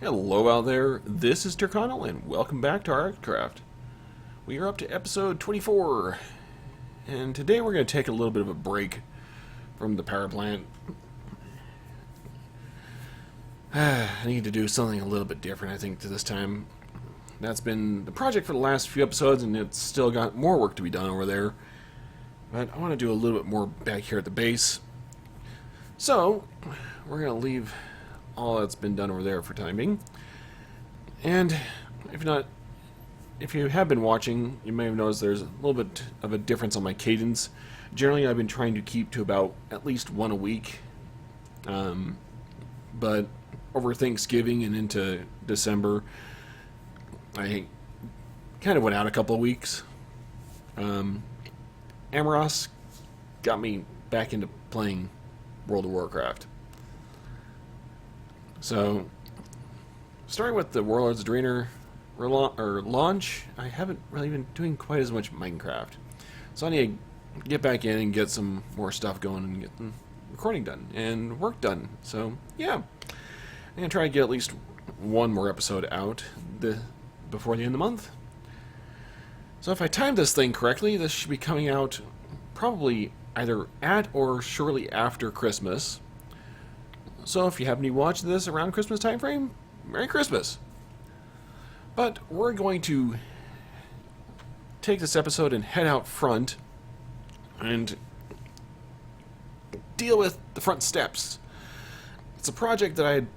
Hello out there, this is Terkanil and welcome back to RxCraft. We are up to episode 24, and today we're going to take a little bit of a break from the power plant. I need to do something a little bit different, I think, to this time. That's been the project for the last few episodes, and it's still got more work to be done over there. But I want to do a little bit more back here at the base. So, we're going to leave all that's been done over there for time being. And if you have been watching, you may have noticed there's a little bit of a difference on my cadence. Generally, I've been trying to keep to about at least one a week. But over Thanksgiving and into December, I kind of went out a couple of weeks. Amoros got me back into playing World of Warcraft. So, starting with the Warlords Drainer launch, I haven't really been doing quite as much Minecraft. So I need to get back in and get some more stuff going and get the recording done and work done. So, yeah. I'm going to try to get at least one more episode out before the end of the month. So if I timed this thing correctly, this should be coming out probably either at or shortly after Christmas. So if you happen to be watching this around Christmas time frame, Merry Christmas! But we're going to take this episode and head out front and deal with the front steps. It's a project that I had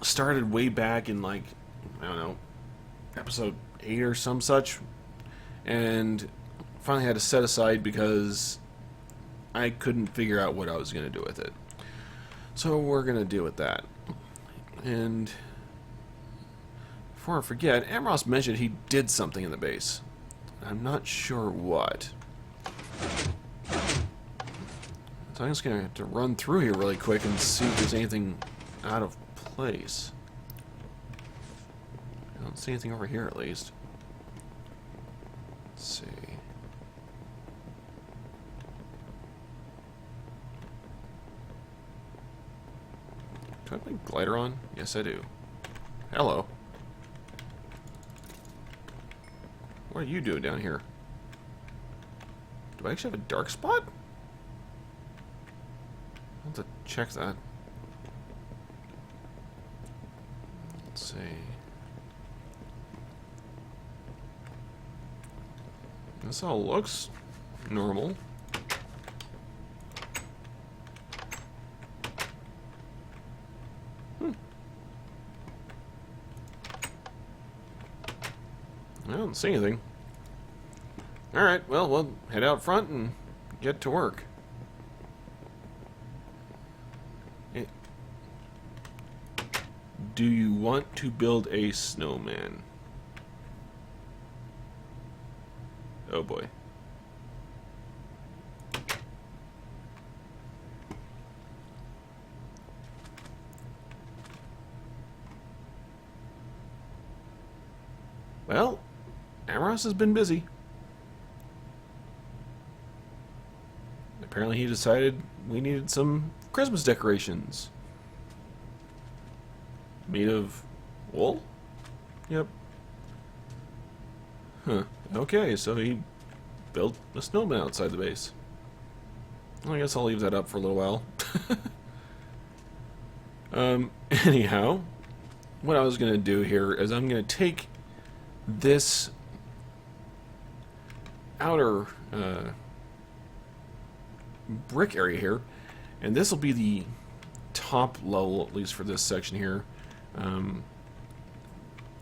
started way back in, like, I don't know, episode 8 or some such, and finally had to set aside because I couldn't figure out what I was going to do with it. So we're going to deal with that. And before I forget, Amoros mentioned he did something in the base. I'm not sure what. So I'm just going to have to run through here really quick and see if there's anything out of place. I don't see anything over here, at least. Let's see. Do I have my glider on? Yes, I do. Hello. What are you doing down here? Do I actually have a dark spot? I'll have to check that. Let's see. This all looks normal. I don't see anything. Alright, well, we'll head out front and get to work. Do you want to build a snowman? Oh boy. Well, Amoros has been busy. Apparently he decided we needed some Christmas decorations. Made of wool? Yep. Huh. Okay, so he built a snowman outside the base. Well, I guess I'll leave that up for a little while. Anyhow, what I was going to do here is I'm going to take this outer brick area here, and this will be the top level, at least for this section here.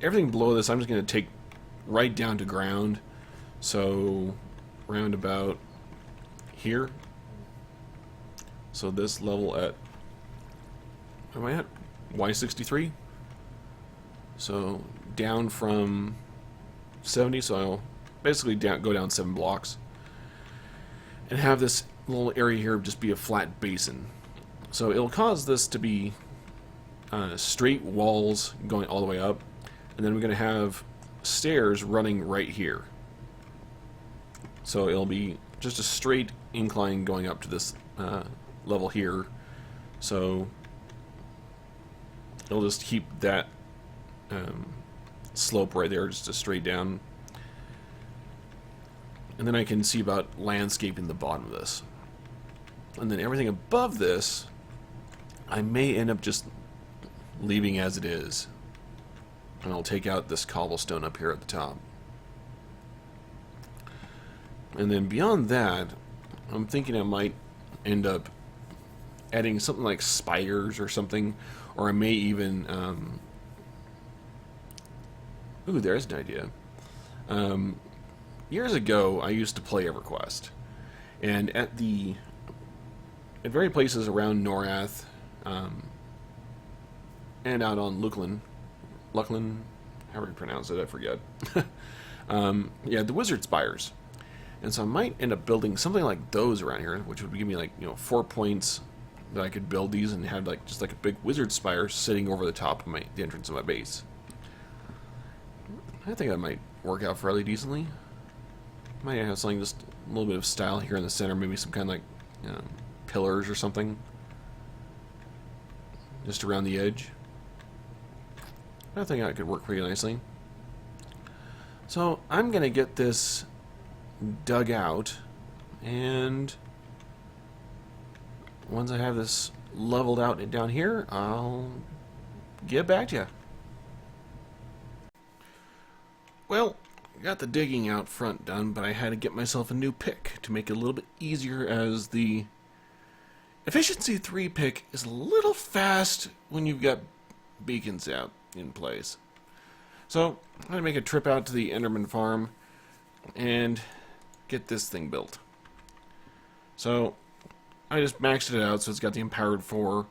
Everything below this I'm just going to take right down to ground, so round about here. So this level at, am I at Y63? So down from 70, so I'll basically go down 7 blocks and have this little area here just be a flat basin. So it'll cause this to be straight walls going all the way up, and then we're going to have stairs running right here. So it'll be just a straight incline going up to this level here. So it'll just keep that slope right there, just a straight down. And then I can see about landscaping the bottom of this. And then everything above this, I may end up just leaving as it is. And I'll take out this cobblestone up here at the top. And then beyond that, I'm thinking I might end up adding something like spires or something. Or I may even... ooh, there's an idea. Years ago, I used to play EverQuest. And at various places around Norath, and out on Lukland, however you pronounce it, I forget. Yeah, the wizard spires. And so I might end up building something like those around here, which would give me like 4 points that I could build these and have like just like a big wizard spire sitting over the top of the entrance of my base. I think that might work out fairly decently. Might have something, just a little bit of style here in the center, maybe some kind of like pillars or something, just around the edge. I think that could work pretty nicely. So I'm gonna get this dug out, and once I have this leveled out and down here, I'll get back to you. Well, got the digging out front done, but I had to get myself a new pick to make it a little bit easier, as the Efficiency 3 pick is a little fast when you've got beacons out in place. So I'm going to make a trip out to the Enderman farm and get this thing built. So I just maxed it out, so it's got the empowered 4,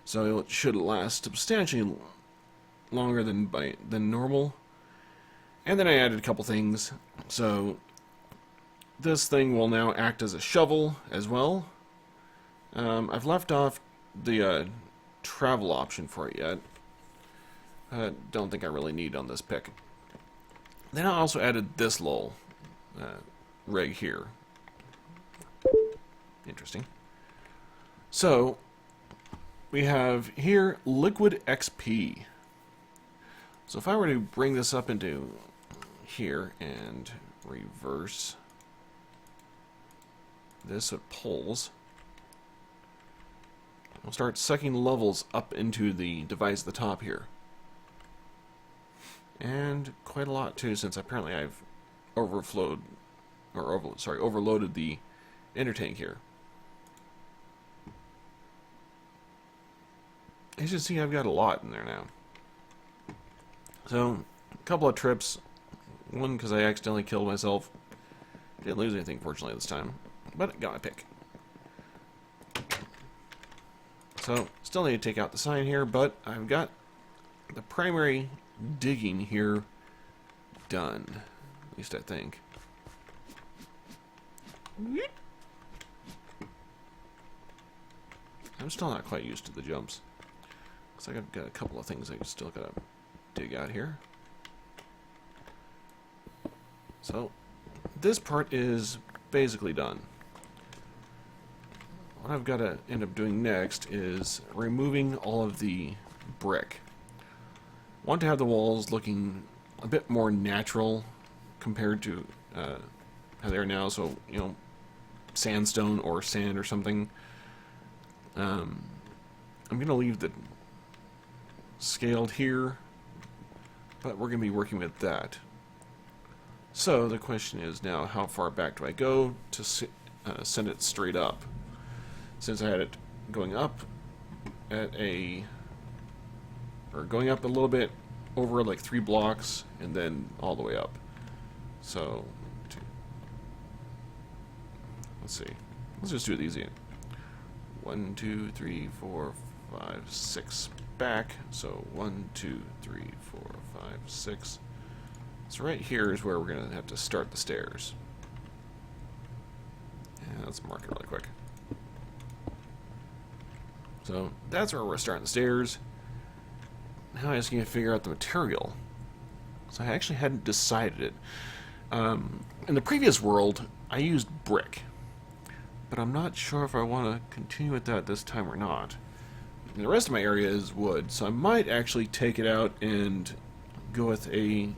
so it should last substantially longer than normal. And then I added a couple things. So this thing will now act as a shovel as well. I've left off the travel option for it yet. I don't think I really need on this pick. Then I also added this little rig here. Interesting. So we have here liquid XP. So if I were to bring this up into here and reverse this so it pulls, we'll start sucking levels up into the device at the top here. And quite a lot too, since apparently I've overloaded the ender tank here. As you see, I've got a lot in there now. So, a couple of trips. One because I accidentally killed myself. Didn't lose anything, fortunately, this time. But I got my pick. So, still need to take out the sign here, but I've got the primary digging here done. At least I think. I'm still not quite used to the jumps. Looks like I've got a couple of things I still gotta dig out here. So, this part is basically done. What I've got to end up doing next is removing all of the brick. I want to have the walls looking a bit more natural compared to how they are now, so, sandstone or sand or something. I'm going to leave the scaled here, but we're going to be working with that. So the question is now, how far back do I go to send it straight up? Since I had it going up at going up a little bit over like 3 blocks and then all the way up. So let's see. Let's just do it easy. 1, 2, 3, 4, 5, 6 back. So 1, 2, 3, 4, 5, 6. So right here is where we're going to have to start the stairs. And let's mark it really quick. So that's where we're starting the stairs. Now I just need to figure out the material. So I actually hadn't decided it. In the previous world, I used brick. But I'm not sure if I want to continue with that this time or not. And the rest of my area is wood, so I might actually take it out and go with a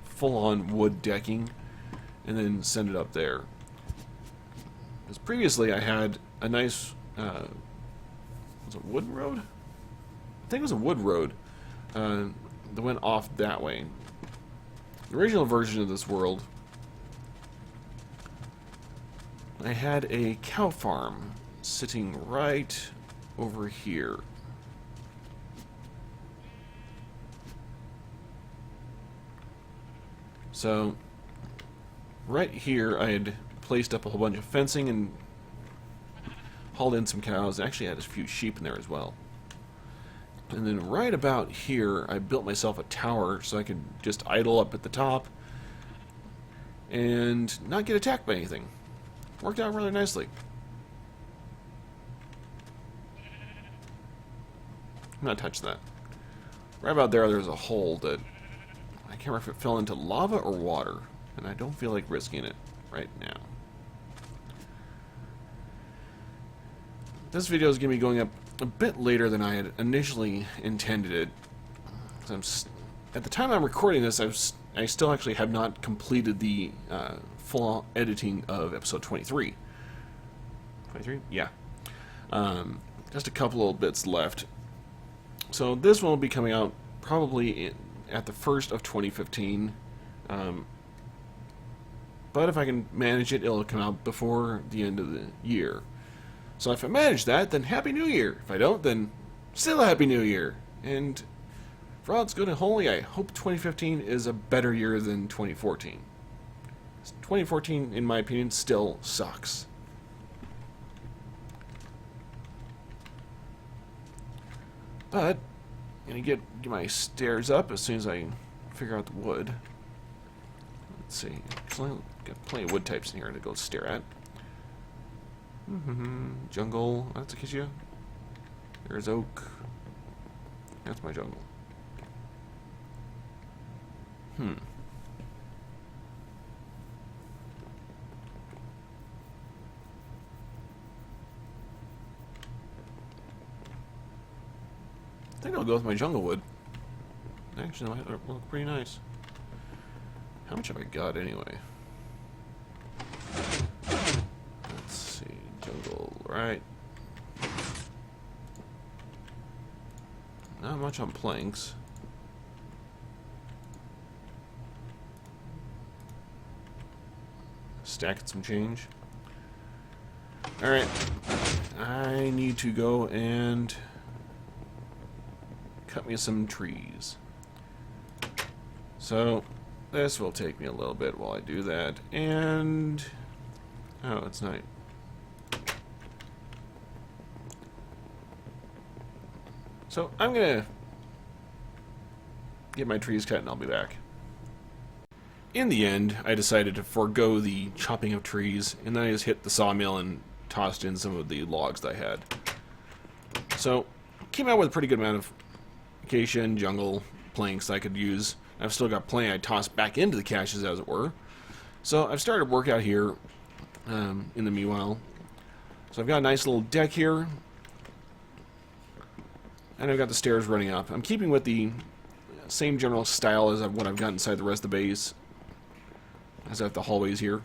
full-on wood decking and then send it up there. Because previously I had a nice, was it wooden road? I think it was a wood road that went off that way. The original version of this world, I had a cow farm sitting right over here. So, right here I had placed up a whole bunch of fencing and hauled in some cows. Actually, I had a few sheep in there as well. And then right about here, I built myself a tower so I could just idle up at the top and not get attacked by anything. Worked out really nicely. I'm not touching that. Right about there, there's a hole that I can't remember if it fell into lava or water, and I don't feel like risking it right now. This video is going to be going up a bit later than I had initially intended it. At the time I'm recording this, I still actually have not completed the full editing of episode 23. 23? Yeah. Just a couple little bits left. So this one will be coming out probably at the 1st of 2015. But if I can manage it, it'll come out before the end of the year. So if I manage that, then Happy New Year. If I don't, then still Happy New Year. And for all it's good and holy, I hope 2015 is a better year than 2014. 2014, in my opinion, still sucks. But I'm gonna get my stairs up as soon as I figure out the wood. Let's see. Actually, got plenty of wood types in here to go stare at. Jungle. That's Acacia. There's oak. That's my jungle. I think I'll go with my jungle wood. Actually, that might look pretty nice. How much have I got anyway? Let's see. Jungle, right. Not much on planks. Stacking some change. Alright. I need to go and cut me some trees. So, this will take me a little bit while I do that. And... oh, it's night. So, I'm gonna get my trees cut and I'll be back. In the end, I decided to forego the chopping of trees, and then I just hit the sawmill and tossed in some of the logs that I had. So, came out with a pretty good amount of acacia and jungle planks I could use. I've still got plenty I tossed back into the caches, as it were. So, I've started work out here in the meanwhile. So, I've got a nice little deck here, and I've got the stairs running up. I'm keeping with the same general style as what I've got inside the rest of the base, as I have the hallways here.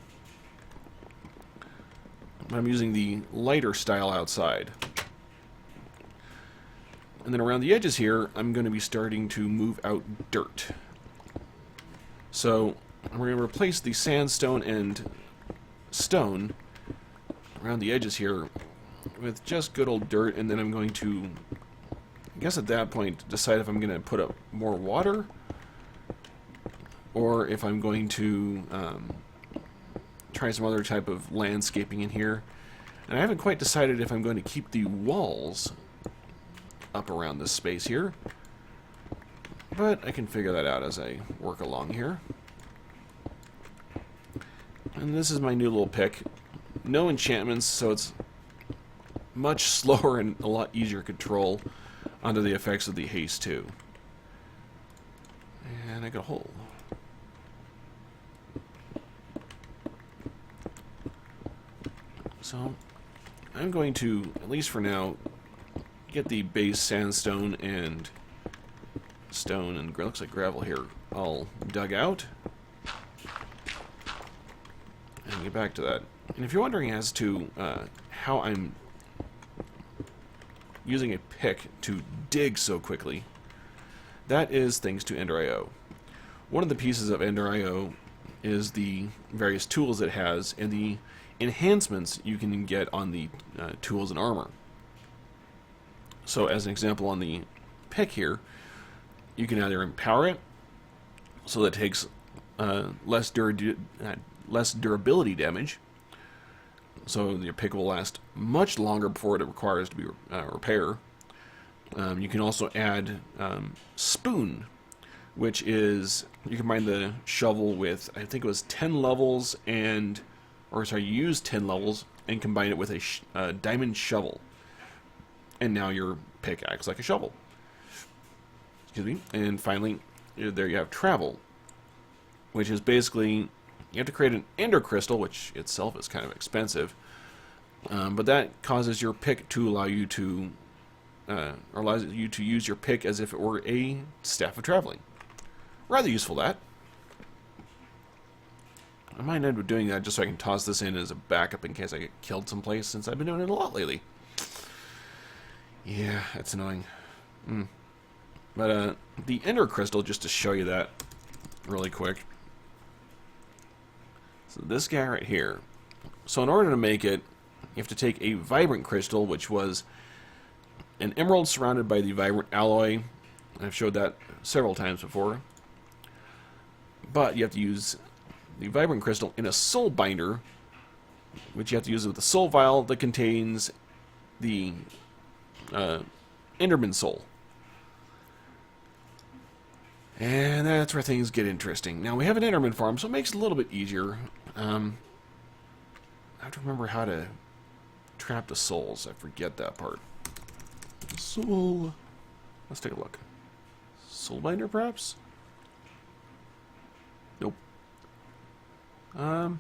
I'm using the lighter style outside. And then around the edges here, I'm going to be starting to move out dirt. So, we're going to replace the sandstone and stone around the edges here with just good old dirt, and then I'm going to, I guess at that point, decide if I'm going to put up more water or if I'm going to try some other type of landscaping in here. And I haven't quite decided if I'm going to keep the walls up around this space here, but I can figure that out as I work along here. And this is my new little pick. No enchantments, so it's much slower and a lot easier to control under the effects of the haste too. And I got a hole. So I'm going to, at least for now, get the base sandstone and stone and looks like gravel here all dug out. And get back to that. And if you're wondering as to how I'm using a pick to dig so quickly, that is thanks to EnderIO. One of the pieces of EnderIO is the various tools it has and the enhancements you can get on the tools and armor. So as an example on the pick here, you can either empower it so that it takes less durability damage, so your pick will last much longer before it requires to be repair. You can also add spoon, which is, you combine the shovel with, I think it was 10 levels and, or sorry, you use 10 levels and combine it with a diamond shovel. And now your pick acts like a shovel. Excuse me. And finally, there you have travel, which is basically, you have to create an ender crystal, which itself is kind of expensive. But that causes your pick to allow you to, or allows you to use your pick as if it were a staff of traveling. Rather useful, that. I might end up doing that just so I can toss this in as a backup in case I get killed someplace, since I've been doing it a lot lately. Yeah, that's annoying. But the ender crystal, just to show you that really quick. So this guy right here. So in order to make it, you have to take a vibrant crystal, which was an emerald surrounded by the vibrant alloy. I've showed that several times before. But you have to use the vibrant crystal in a soul binder, which you have to use with a soul vial that contains the Enderman soul. And that's where things get interesting. Now we have an Enderman farm, so it makes it a little bit easier. I have to remember how to trap the souls. I forget that part. Soul. Let's take a look. Soul binder, perhaps? Nope. So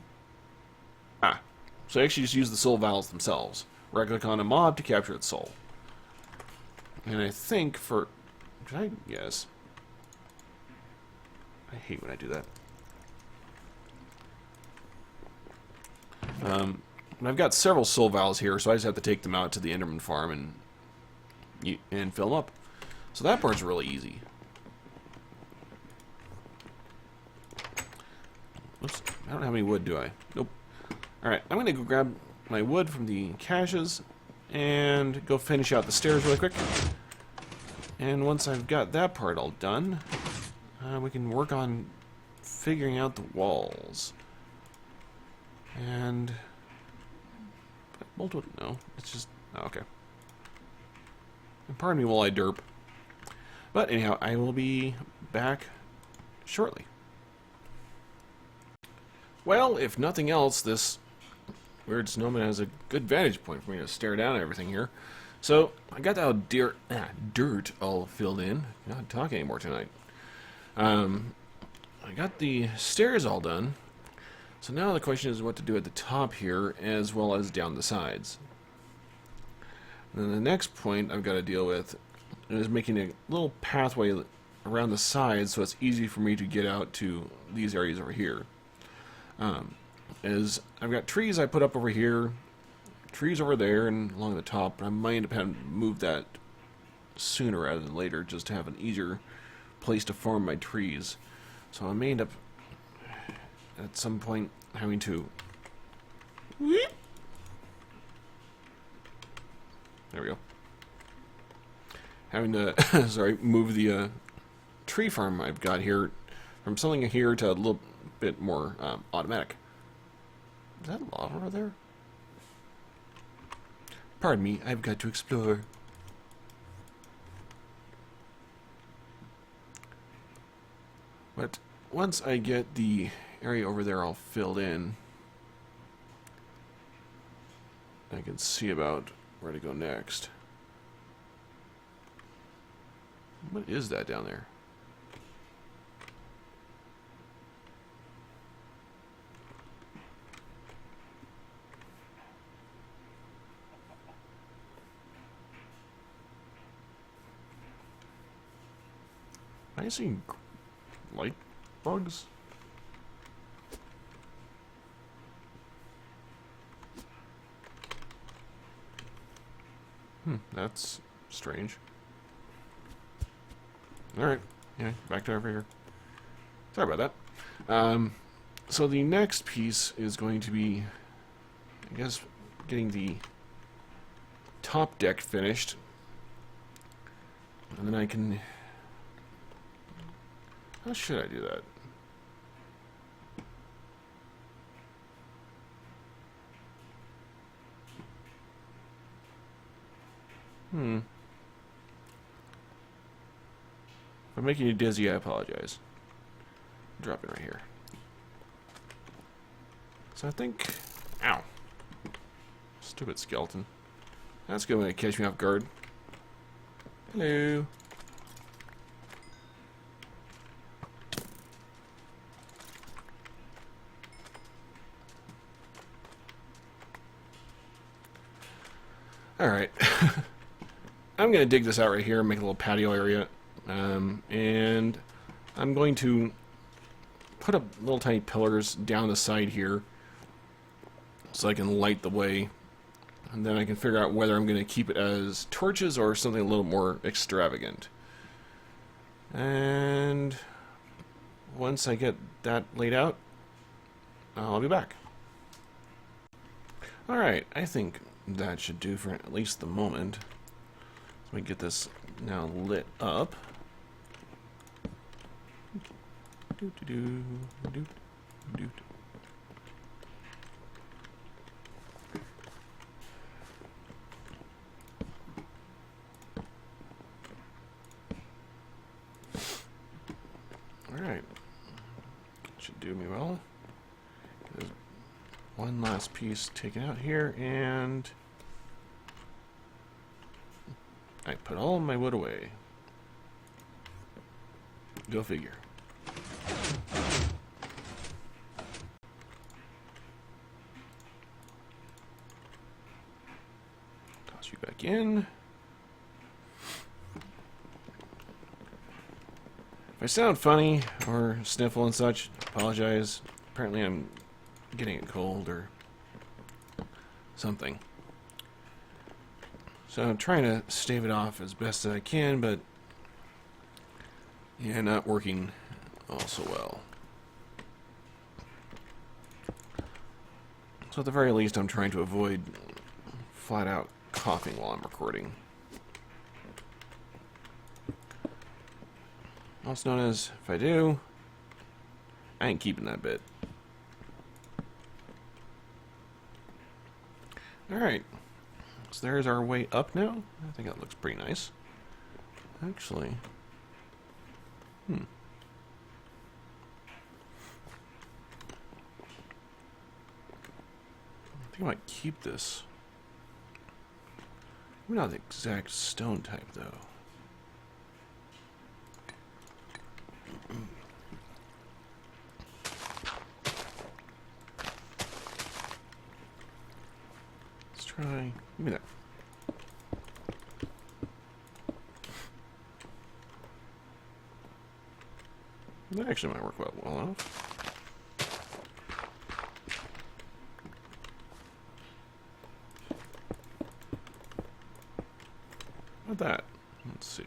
I actually just use the soul vials themselves. Right-click on a mob to capture its soul. And I think for... Did I? Yes. I hate when I do that. And I've got several soul vials here, so I just have to take them out to the Enderman farm and fill them up. So that part's really easy. Oops, I don't have any wood, do I? Nope. Alright, I'm going to go grab my wood from the caches and go finish out the stairs really quick. And once I've got that part all done, we can work on figuring out the walls. And... no, it's just... oh, okay. And pardon me while I derp. But anyhow, I will be back shortly. Well, if nothing else, this weird snowman has a good vantage point for me to stare down at everything here. So, I got that dirt all filled in. Not talking anymore tonight. I got the stairs all done. So now the question is what to do at the top here, as well as down the sides. And then the next point I've got to deal with is making a little pathway around the sides so it's easy for me to get out to these areas over here. As I've got trees I put up over here, trees over there, and along the top. I might end up having to move that sooner rather than later, just to have an easier place to farm my trees. So I may end up at some point having to... there we go. Having to, sorry, move the tree farm I've got here from something here to a little bit more automatic. Is that lava over there? Pardon me, I've got to explore. But once I get the area over there all filled in, I can see about where to go next. What is that down there? I see light bugs. That's strange. Alright, yeah, back to over here. Sorry about that. So the next piece is going to be, I guess, getting the top deck finished. And then I can... How should I do that? If I'm making you dizzy, I apologize. Drop it right here. So I think... Ow. Stupid skeleton. That's going to catch me off guard. Hello. Alright. I'm going to dig this out right here and make a little patio area. And I'm going to put up little tiny pillars down the side here so I can light the way. And then I can figure out whether I'm going to keep it as torches or something a little more extravagant. And once I get that laid out, I'll be back. Alright, I think that should do for at least the moment. Let me get this now lit up. Alright. Should do me well. There's one last piece taken out here, and I put all my wood away. Go figure. Toss you back in. If I sound funny or sniffle and such, apologize. Apparently I'm getting a cold or something. So I'm trying to stave it off as best as I can, but yeah, not working all so well. So at the very least, I'm trying to avoid flat out coughing while I'm recording. Also known as, if I do, I ain't keeping that bit. Alright. So there's our way up now. I think that looks pretty nice. Actually. I think I might keep this. Maybe not the exact stone type, though. Let's try. Give me that. That actually might work well enough. How about that? Let's see.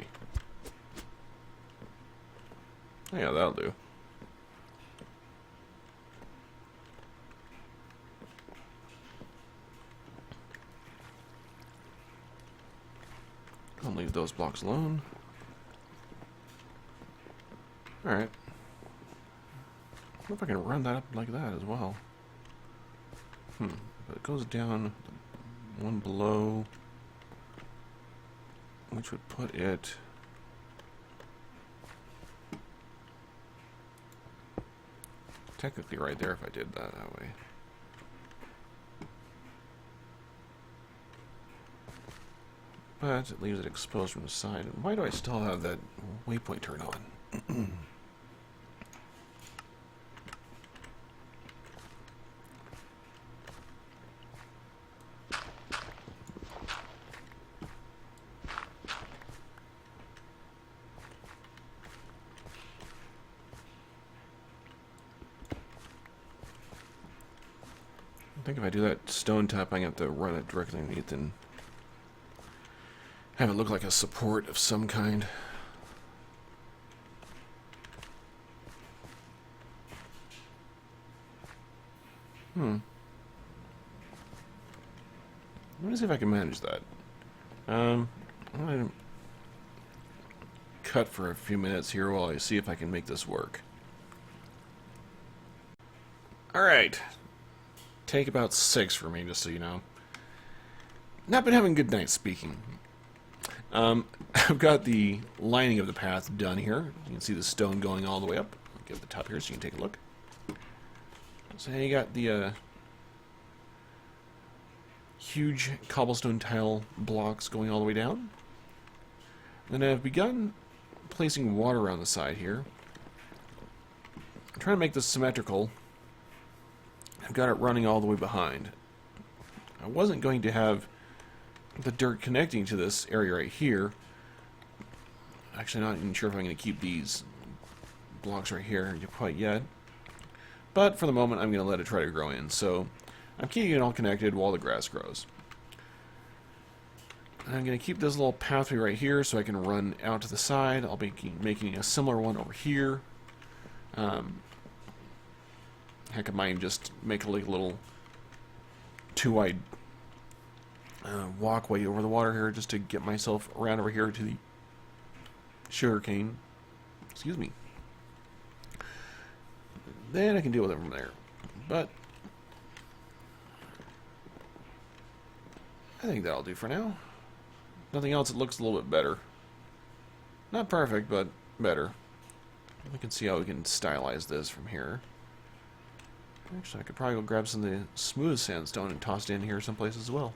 Oh, yeah, that'll do. I'll leave those blocks alone. Alright. I wonder if I can run that up like that as well. But it goes down one below, which would put it technically right there if I did that way. But it leaves it exposed from the side. And why do I still have that waypoint turned on? think if I do that stone top, I'm going to have to run it directly underneath and have it look like a support of some kind. Let me see if I can manage that. I'm going to cut for a few minutes here while I see if I can make this work. Alright. Take about 6 for me, just so you know. Not been having a good night speaking. I've got the lining of the path done here. You can see the stone going all the way up. I'll get the top here so you can take a look. So you got the huge cobblestone tile blocks going all the way down. Then I've begun placing water around the side here. I'm trying to make this symmetrical. I've got it running all the way behind. I wasn't going to have the dirt connecting to this area right here. Actually, not even sure if I'm going to keep these blocks right here quite yet. But for the moment, I'm going to let it try to grow in. So I'm keeping it all connected while the grass grows. I'm going to keep this little pathway right here so I can run out to the side. I'll be making a similar one over here. Heck, I might just make a little 2-wide walkway over the water here just to get myself around over here to the sugarcane. Excuse me. Then I can deal with it from there. But I think that'll do for now. Nothing else, it looks a little bit better. Not perfect, but better. We can see how we can stylize this from here. Actually, I could probably go grab some of the smooth sandstone and toss it in here someplace as well.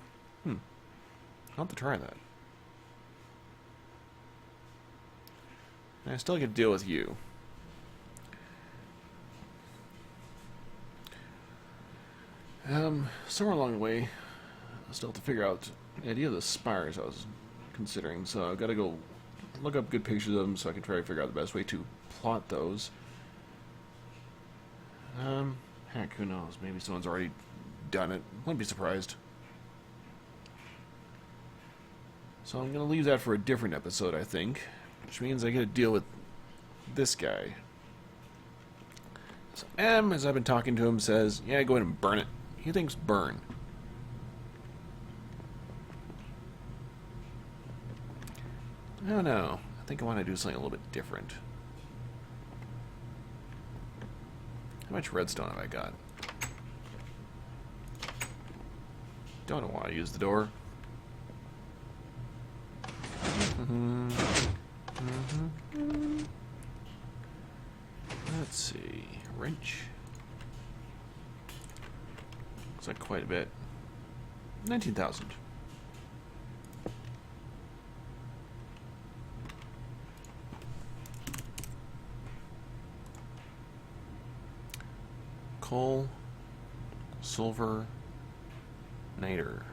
I'll have to try that. I still get to deal with you. Somewhere along the way, I still have to figure out the idea of the spires I was considering, so I've got to go look up good pictures of them so I can try to figure out the best way to plot those. Heck, who knows? Maybe someone's already done it. Wouldn't be surprised. So I'm going to leave that for a different episode, I think. Which means I get to deal with this guy. So M, as I've been talking to him, says, yeah, go ahead and burn it. He thinks burn. Oh no. I think I want to do something a little bit different. How much redstone have I got? Don't want to use the door. Let's see. Wrench. Looks like quite a bit. 19,000. Coal, silver, niter.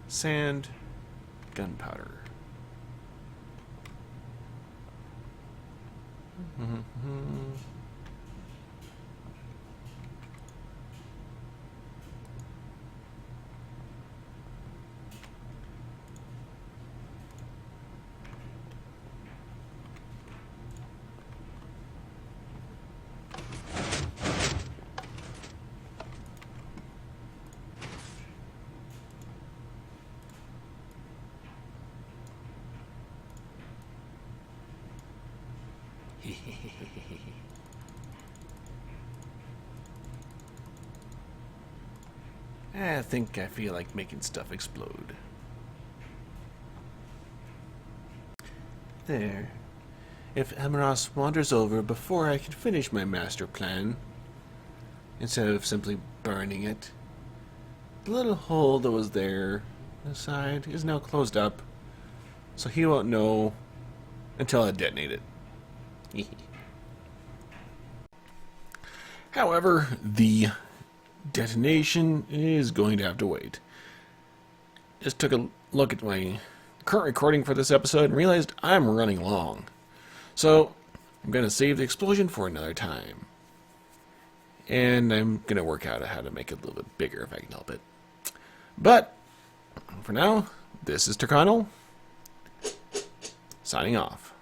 Sand, gunpowder. I think I feel like making stuff explode. There. If Amaros wanders over before I can finish my master plan, instead of simply burning it, the little hole that was there on the side is now closed up, so he won't know until I detonate it. However, the detonation is going to have to wait. Just took a look at my current recording for this episode and realized I'm running long. So I'm going to save the explosion for another time. And I'm going to work out how to make it a little bit bigger if I can help it. But for now, this is Terkanil, signing off.